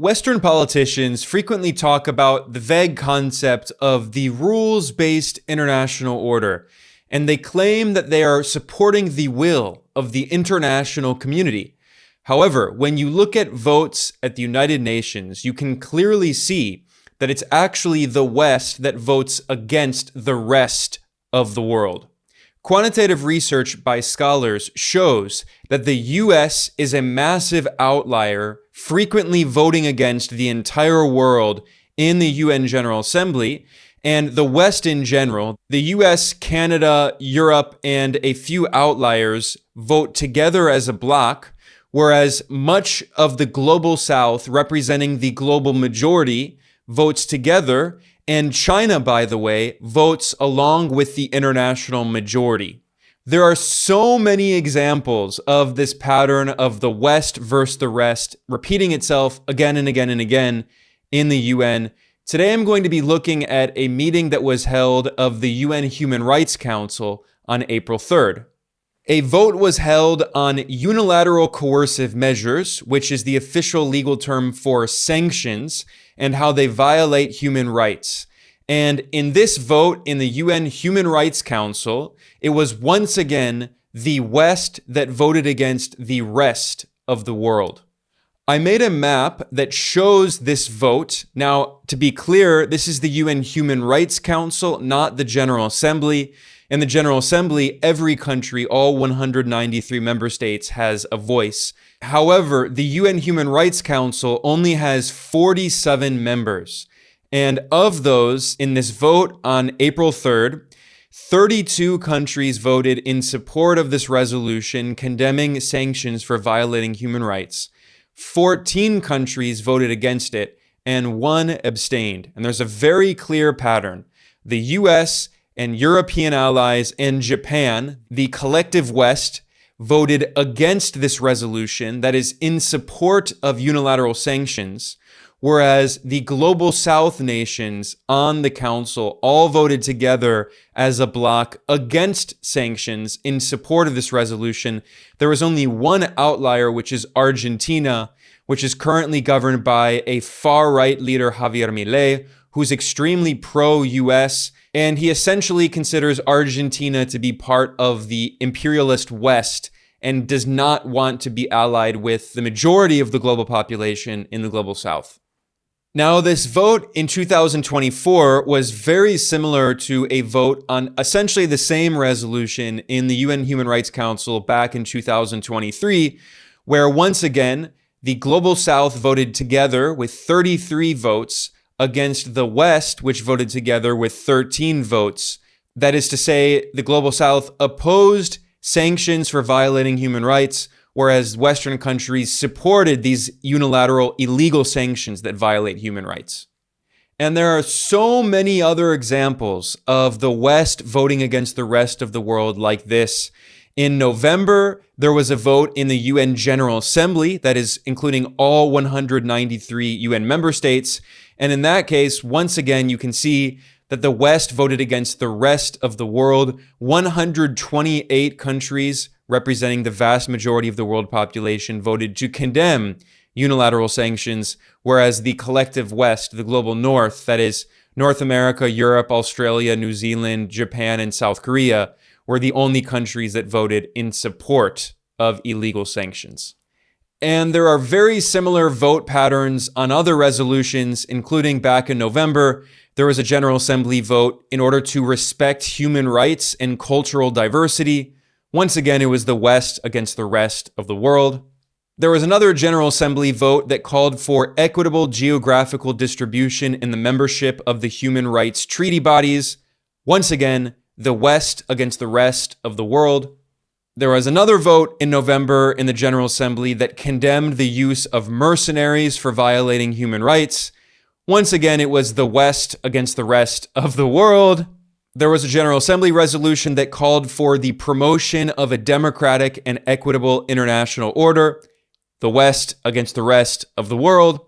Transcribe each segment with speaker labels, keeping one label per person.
Speaker 1: Western politicians frequently talk about the vague concept of the rules-based international order, and they claim that they are supporting the will of the international community. However, when you look at votes at the United Nations, you can clearly see that it's actually the West that votes against the rest of the world. Quantitative research by scholars shows that the US is a massive outlier, frequently voting against the entire world in the UN General Assembly, and the West in general, the US, Canada, Europe, and a few outliers vote together as a bloc, whereas much of the global South, representing the global majority, votes together, and China, by the way, votes along with the international majority. There are so many examples of this pattern of the West versus the rest repeating itself again and again and again in the UN. Today I'm going to be looking at a meeting that was held of the UN Human Rights Council on April 3rd. A vote was held on unilateral coercive measures, which is the official legal term for sanctions, and how they violate human rights. And in this vote in the UN Human Rights Council, it was once again the West that voted against the rest of the world. I made a map that shows this vote. Now, to be clear, this is the UN Human Rights Council, not the General Assembly. In the General Assembly, every country, all 193 member states, has a voice. However, the UN Human Rights Council only has 47 members. And of those, in this vote on April 3rd, 32 countries voted in support of this resolution condemning sanctions for violating human rights. 14 countries voted against it, and 1 abstained. And there's a very clear pattern. The US and European allies and Japan, the collective West, voted against this resolution that is in support of unilateral sanctions, whereas the global South nations on the council all voted together as a bloc against sanctions in support of this resolution. There was only one outlier, which is Argentina, which is currently governed by a far-right leader, Javier Milei, who's extremely pro-US, and he essentially considers Argentina to be part of the imperialist West and does not want to be allied with the majority of the global population in the global South. Now, this vote in 2024 was very similar to a vote on essentially the same resolution in the UN Human Rights Council back in 2023, where once again, the global South voted together with 33 votes against the West, which voted together with 13 votes. That is to say, the global South opposed sanctions for violating human rights, whereas Western countries supported these unilateral illegal sanctions that violate human rights. And there are so many other examples of the West voting against the rest of the world like this. In November, there was a vote in the UN General Assembly, that is including all 193 UN member states. And in that case, once again, you can see that the West voted against the rest of the world. 128 countries, representing the vast majority of the world population, voted to condemn unilateral sanctions, whereas the collective West, the global North, that is North America, Europe, Australia, New Zealand, Japan, and South Korea, were the only countries that voted in support of illegal sanctions. And there are very similar vote patterns on other resolutions, including back in November, there was a General Assembly vote in order to respect human rights and cultural diversity. Once again, it was the West against the rest of the world. There was another General Assembly vote that called for equitable geographical distribution in the membership of the human rights treaty bodies. Once again, the West against the rest of the world. There was another vote in November in the General Assembly that condemned the use of mercenaries for violating human rights. Once again, it was the West against the rest of the world. There was a General Assembly resolution that called for the promotion of a democratic and equitable international order. The West against the rest of the world.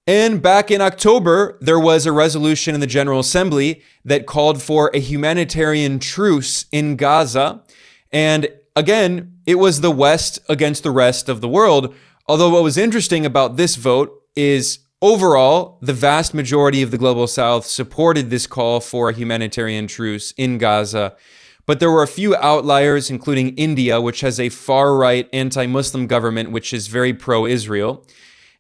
Speaker 1: And back in October, there was a resolution in the General Assembly that called for a humanitarian truce in Gaza. And again, it was the West against the rest of the world. Although what was interesting about this vote is Overall, the vast majority of the Global South supported this call for a humanitarian truce in Gaza, but there were a few outliers, including India, which has a far-right anti-Muslim government which is very pro-Israel.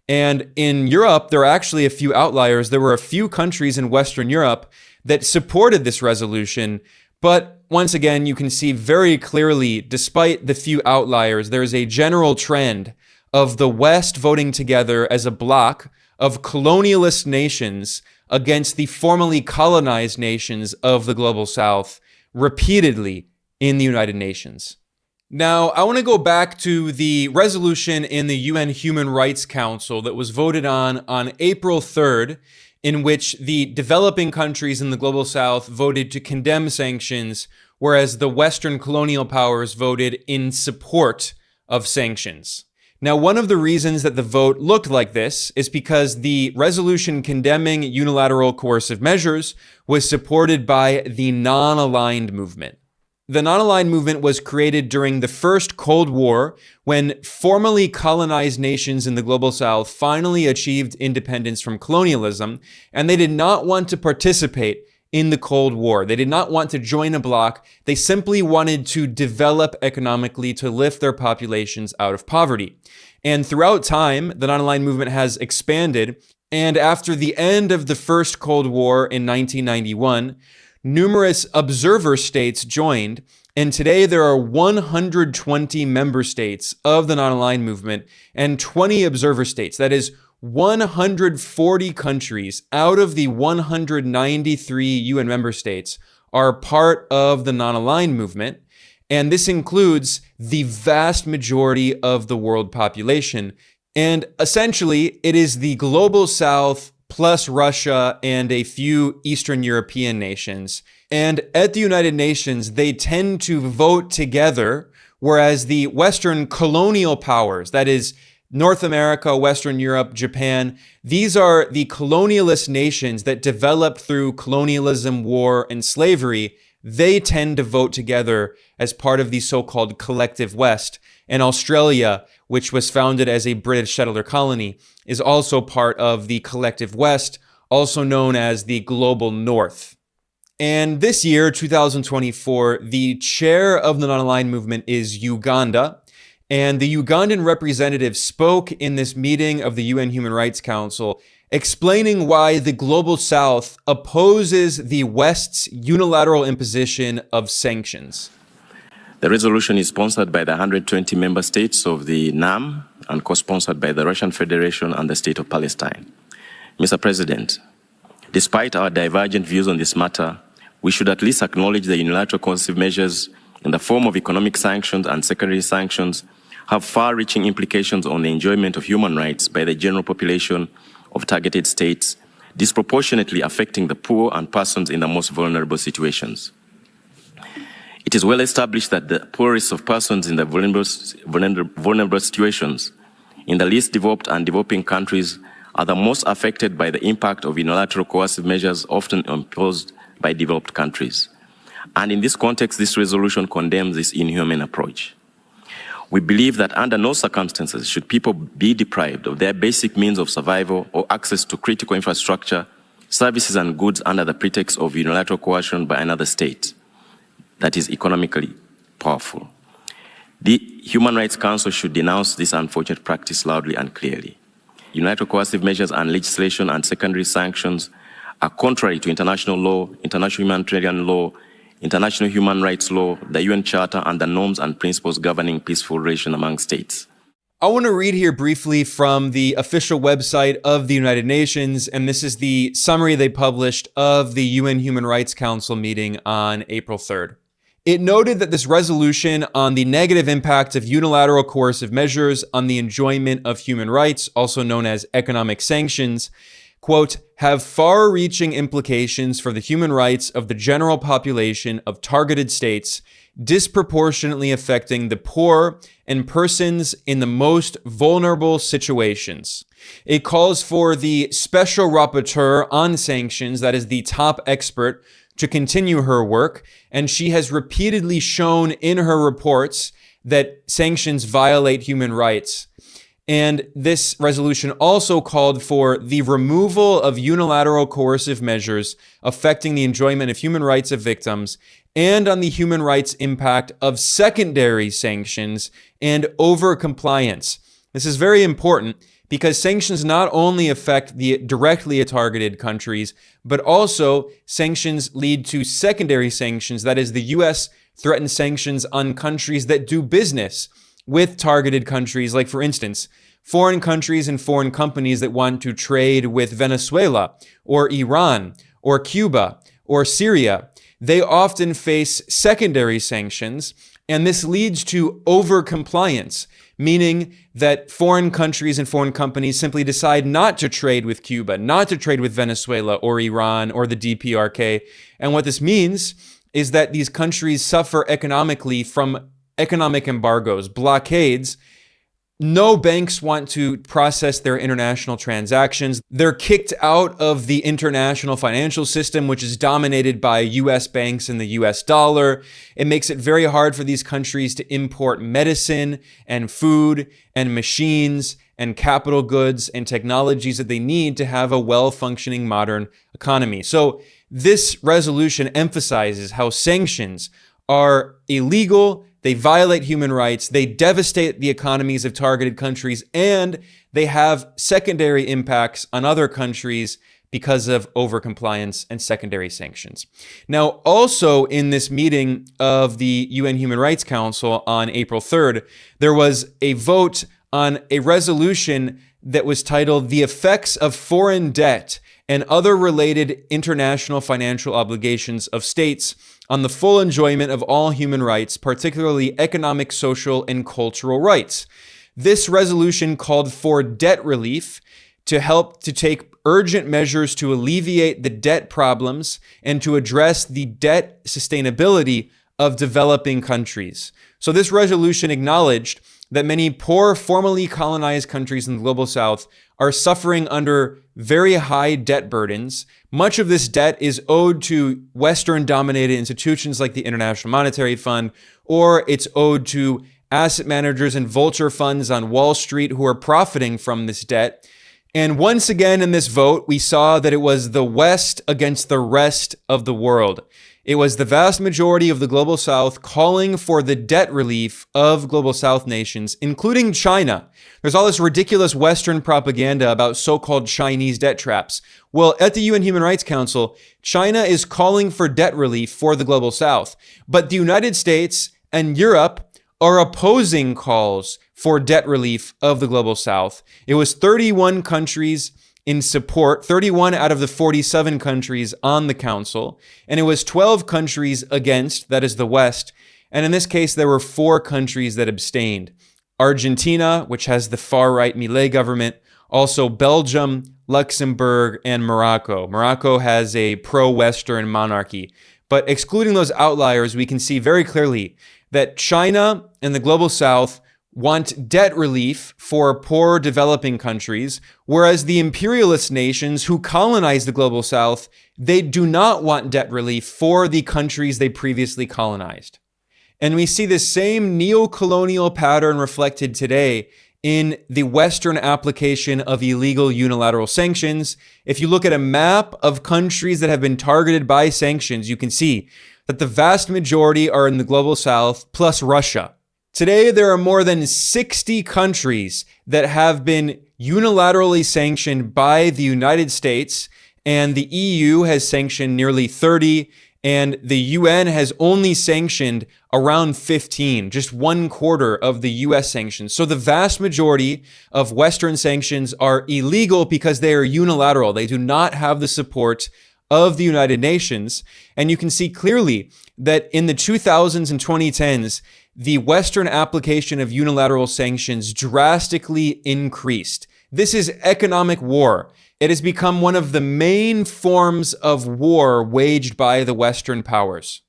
Speaker 1: And in Europe, there are actually a few outliers. There were a few countries in Western Europe that supported this resolution, but once again, you can see very clearly, despite the few outliers, there is a general trend of the West voting together as a bloc of colonialist nations against the formerly colonized nations of the Global South repeatedly in the United Nations. Now, I want to go back to the resolution in the UN Human Rights Council that was voted on April 3rd, in which the developing countries in the Global South voted to condemn sanctions, whereas the Western colonial powers voted in support of sanctions. Now, one of the reasons that the vote looked like this is because the resolution condemning unilateral coercive measures was supported by the Nonaligned movement. The Nonaligned movement was created during the first Cold War, when formerly colonized nations in the Global South finally achieved independence from colonialism, and they did not want to participate in the Cold War. They did not want to join a bloc. They simply wanted to develop economically to lift their populations out of poverty. And throughout time, the Nonaligned movement has expanded. And after the end of the first Cold War in 1991, numerous observer states joined. And today there are 120 member states of the Nonaligned movement and 20 observer states. That is 140 countries out of the 193 UN member states are part of the Nonaligned movement. And this includes the vast majority of the world population. And essentially, it is the Global South plus Russia and a few Eastern European nations. And at the United Nations, they tend to vote together, whereas the Western colonial powers, that is, North America, Western Europe, Japan, these are the colonialist nations that developed through colonialism, war, and slavery. They tend to vote together as part of the so-called collective West. And Australia, which was founded as a British settler colony, is also part of the collective West, also known as the global North. And this year, 2024, the chair of the Nonaligned movement is Uganda. And the Ugandan representative spoke in this meeting of the UN Human Rights Council, explaining why the Global South opposes the West's unilateral imposition of sanctions.
Speaker 2: The resolution is sponsored by the 120 member states of the NAM and co-sponsored by the Russian Federation and the State of Palestine. Mr. President, despite our divergent views on this matter, we should at least acknowledge the unilateral coercive measures in the form of economic sanctions and secondary sanctions have far-reaching implications on the enjoyment of human rights by the general population of targeted states, disproportionately affecting the poor and persons in the most vulnerable situations. It is well established that the poorest of persons in the vulnerable situations in the least developed and developing countries are the most affected by the impact of unilateral coercive measures often imposed by developed countries. And in this context, this resolution condemns this inhuman approach. We believe that under no circumstances should people be deprived of their basic means of survival or access to critical infrastructure, services and goods under the pretext of unilateral coercion by another state that is economically powerful. The Human Rights Council should denounce this unfortunate practice loudly and clearly. Unilateral coercive measures and legislation and secondary sanctions are contrary to international law, international humanitarian law, international human rights law, the UN Charter, and the norms and principles governing peaceful relation among states.
Speaker 1: I want to read here briefly from the official website of the United Nations, and this is the summary they published of the UN Human Rights Council meeting on April 3rd. It noted that this resolution on the negative impact of unilateral coercive measures on the enjoyment of human rights, also known as economic sanctions, quote, have far-reaching implications for the human rights of the general population of targeted states, disproportionately affecting the poor and persons in the most vulnerable situations. It calls for the Special Rapporteur on Sanctions, that is the top expert, to continue her work, and she has repeatedly shown in her reports that sanctions violate human rights. And this resolution also called for the removal of unilateral coercive measures affecting the enjoyment of human rights of victims and on the human rights impact of secondary sanctions and over-compliance. This is very important because sanctions not only affect the directly targeted countries, but also sanctions lead to secondary sanctions. That is, the U.S. threatens sanctions on countries that do business with targeted countries, like, for instance, foreign countries and foreign companies that want to trade with Venezuela or Iran or Cuba or Syria. They often face secondary sanctions, and this leads to over-compliance, meaning that foreign countries and foreign companies simply decide not to trade with Cuba, not to trade with Venezuela or Iran or the DPRK. And what this means is that these countries suffer economically from economic embargoes, blockades. No banks want to process their international transactions. They're kicked out of the international financial system, which is dominated by US banks and the US dollar. It makes it very hard for these countries to import medicine and food and machines and capital goods and technologies that they need to have a well-functioning modern economy. So this resolution emphasizes how sanctions are illegal. They violate human rights, they devastate the economies of targeted countries, and they have secondary impacts on other countries because of overcompliance and secondary sanctions. Now, also in this meeting of the UN Human Rights Council on April 3rd, there was a vote on a resolution that was titled "The Effects of Foreign Debt and Other Related International Financial Obligations of States on the Full Enjoyment of All Human Rights, particularly economic, social, and cultural rights." This resolution called for debt relief to help to take urgent measures to alleviate the debt problems and to address the debt sustainability of developing countries. So this resolution acknowledged that many poor, formerly colonized countries in the global south are suffering under very high debt burdens. Much of this debt is owed to Western-dominated institutions like the International Monetary Fund, or it's owed to asset managers and vulture funds on Wall Street who are profiting from this debt. And once again in this vote, we saw that it was the West against the rest of the world. It was the vast majority of the global south calling for the debt relief of global south nations, including China. There's all this ridiculous Western propaganda about so-called Chinese debt traps. Well, at the UN Human Rights Council, China is calling for debt relief for the global south. But the United States and Europe are opposing calls for debt relief of the global south. It was 31 countries in support, 31 out of the 47 countries on the council, and it was 12 countries against, that is the West, and in this case there were 4 countries that abstained. Argentina, which has the far-right Milei government, also Belgium, Luxembourg, and Morocco. Morocco has a pro-Western monarchy. But excluding those outliers, we can see very clearly that China and the global south want debt relief for poor developing countries, whereas the imperialist nations who colonize the global south, they do not want debt relief for the countries they previously colonized. And we see the same neo-colonial pattern reflected today in the Western application of illegal unilateral sanctions. If you look at a map of countries that have been targeted by sanctions, you can see that the vast majority are in the global south, plus Russia. Today, there are more than 60 countries that have been unilaterally sanctioned by the United States, and the EU has sanctioned nearly 30, and the UN has only sanctioned around 15, just 1/4 of the US sanctions. So the vast majority of Western sanctions are illegal because they are unilateral. They do not have the support of the United Nations. And you can see clearly that in the 2000s and 2010s, the Western application of unilateral sanctions drastically increased. This is economic war. It has become one of the main forms of war waged by the Western powers.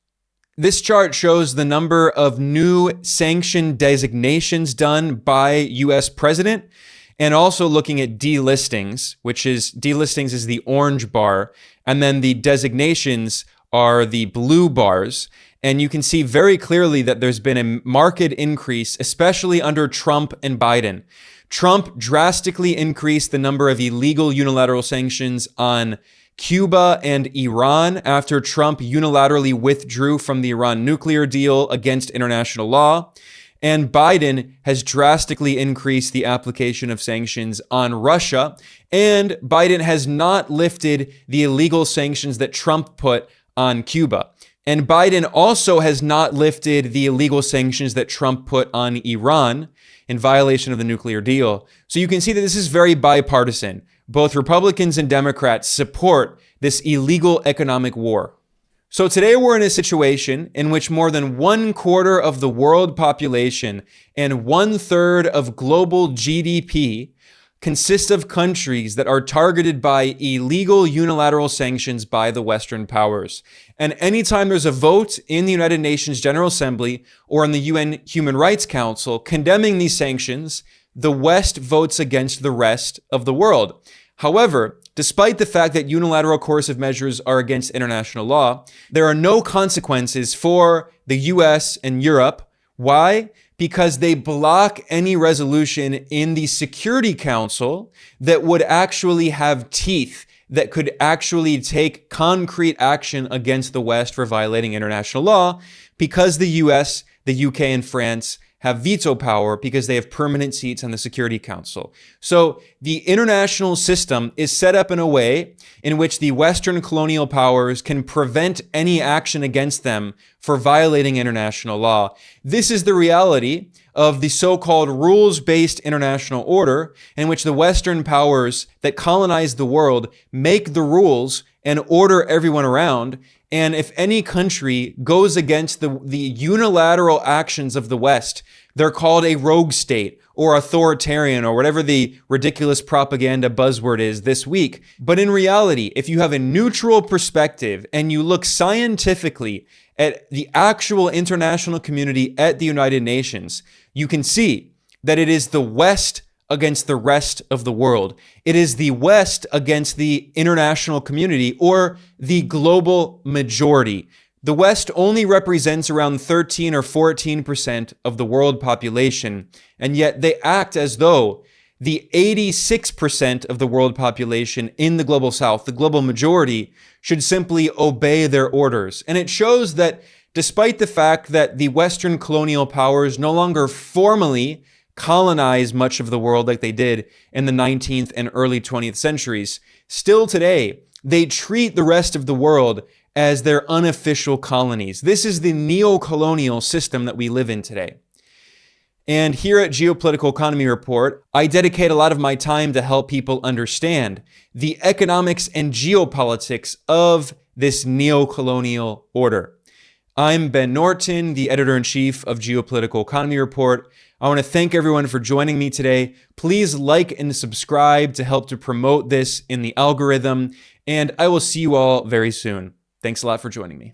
Speaker 1: This chart shows the number of new sanction designations done by US president, and also looking at delistings, which is delistings is the orange bar, and then the designations are the blue bars. And you can see very clearly that there's been a marked increase, especially under Trump and Biden. Trump drastically increased the number of illegal unilateral sanctions on Cuba and Iran after Trump unilaterally withdrew from the Iran nuclear deal against international law. And Biden has drastically increased the application of sanctions on Russia. And Biden has not lifted the illegal sanctions that Trump put on Cuba. And Biden also has not lifted the illegal sanctions that Trump put on Iran in violation of the nuclear deal. So you can see that this is very bipartisan. Both Republicans and Democrats support this illegal economic war. So today we're in a situation in which more than 1/4 of the world population and 1/3 of global GDP consists of countries that are targeted by illegal unilateral sanctions by the Western powers. And anytime there's a vote in the United Nations General Assembly or in the UN Human Rights Council condemning these sanctions, the West votes against the rest of the world. However, despite the fact that unilateral coercive measures are against international law, there are no consequences for the US and Europe. Why? Because they block any resolution in the Security Council that would actually have teeth, that could actually take concrete action against the West for violating international law, because the US, the UK, and France have veto power because they have permanent seats on the Security Council. So the international system is set up in a way in which the Western colonial powers can prevent any action against them for violating international law. This is the reality of the so-called rules-based international order, in which the Western powers that colonize the world make the rules and order everyone around. And if any country goes against the unilateral actions of the West, they're called a rogue state or authoritarian or whatever the ridiculous propaganda buzzword is this week. But in reality, if you have a neutral perspective and you look scientifically at the actual international community at the United Nations, you can see that it is the West against the rest of the world. It is the West against the international community or the global majority. The West only represents around 13 or 14% of the world population, and yet they act as though the 86% of the world population in the global South, the global majority, should simply obey their orders. And it shows that despite the fact that the Western colonial powers no longer formally colonize much of the world like they did in the 19th and early 20th centuries, still today, they treat the rest of the world as their unofficial colonies. This is the neo-colonial system that we live in today. And here at Geopolitical Economy Report, I dedicate a lot of my time to help people understand the economics and geopolitics of this neo-colonial order. I'm Ben Norton, the editor-in-chief of Geopolitical Economy Report. I want to thank everyone for joining me today. Please like and subscribe to help to promote this in the algorithm, and I will see you all very soon. Thanks a lot for joining me.